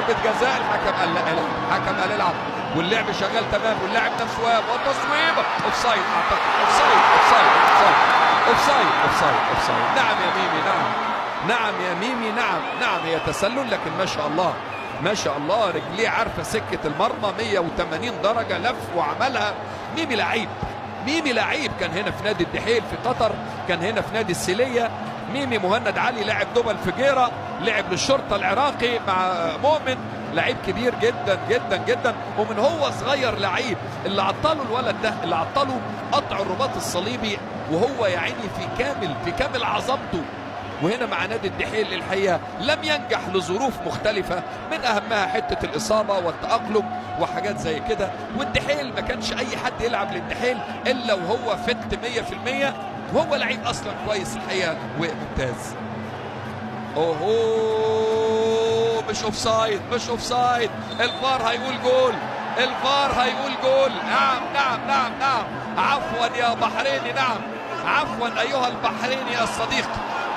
ضربة جزاء. الحكم قال لا العب، الحكم قال العب، واللعب شغال تمام، واللاعب نفسه واقف، والتصويب اوفسايد. اعتقد اوفسايد اوفسايد اوفسايد اوفسايد اوفسايد اوفسايد. نعم يا ميمي، نعم نعم يا ميمي، نعم نعم. هي تسلل، لكن ما شاء الله ما شاء الله رجليه عارفه سكه المرمى 180 درجه لف وعملها. ميمي لعيب، ميمي لعيب. كان هنا في نادي الدحيل في قطر، كان هنا في نادي السيليه. ميمي مهند علي لاعب دبل فجيره، لعب للشرطه العراقي مع مؤمن، لعيب كبير جدا جدا جدا، ومن هو صغير لعيب. اللي عطله الولد ده، اللي عطله قطع الرباط الصليبي وهو يا عيني في كامل عظمته. وهنا مع نادي الدحيل الحقيقه لم ينجح لظروف مختلفه، من اهمها حته الاصابه والتاقلم وحاجات زي كده. والدحيل ما كانش اي حد يلعب للدحيل الا وهو فت 100%، وهو لعيب اصلا كويس الحقيقه وممتاز. اوهو، مش اوفسايد، مش اوفسايد. الفار هيقول جول، الفار هيقول جول. نعم نعم نعم نعم. عفوا يا بحريني، نعم عفوا ايها البحريني الصديق،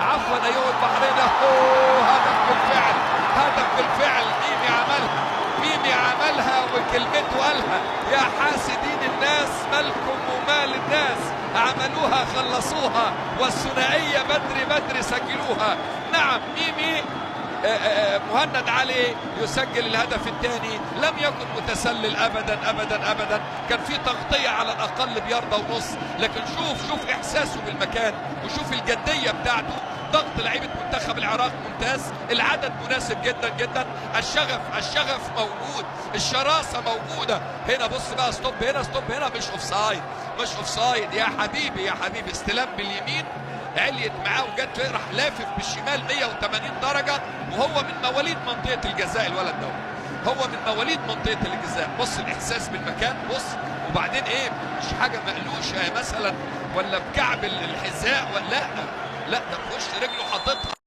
عفوا ايها البحريني. اوه، هدف بالفعل، هدف بالفعل. ميمي عملها، ميمي عملها وكلمته قالها. يا حاسدين الناس، مالكم ومال الناس؟ عملوها خلصوها، والثنائيه بدري بدري سجلوها. نعم ميمي. مهند علي يسجل الهدف الثاني. لم يكن متسلل ابدا ابدا ابدا، كان في تغطيه على الاقل بياردة ونص، لكن شوف احساسه بالمكان، وشوف الجديه بتاعته. ضغط لعيبه منتخب العراق ممتاز، العدد مناسب جدا جدا، الشغف موجود، الشراسه موجوده. هنا بص بقى، ستوب هنا، ستوب هنا، مش اوفسايد، مش اوفسايد يا حبيبي يا حبيبي. استلام باليمين، عليت معاه وجت راح لافف بالشمال 180 درجه، وهو من مواليد منطقه الجزاء. الولد ده هو من مواليد منطقه الجزاء. بص الاحساس بالمكان، بص. وبعدين ايه، مش حاجه مقلوشه مثلا ولا بكعب الحذاء، ولا لا، ده بوش رجله حاططها.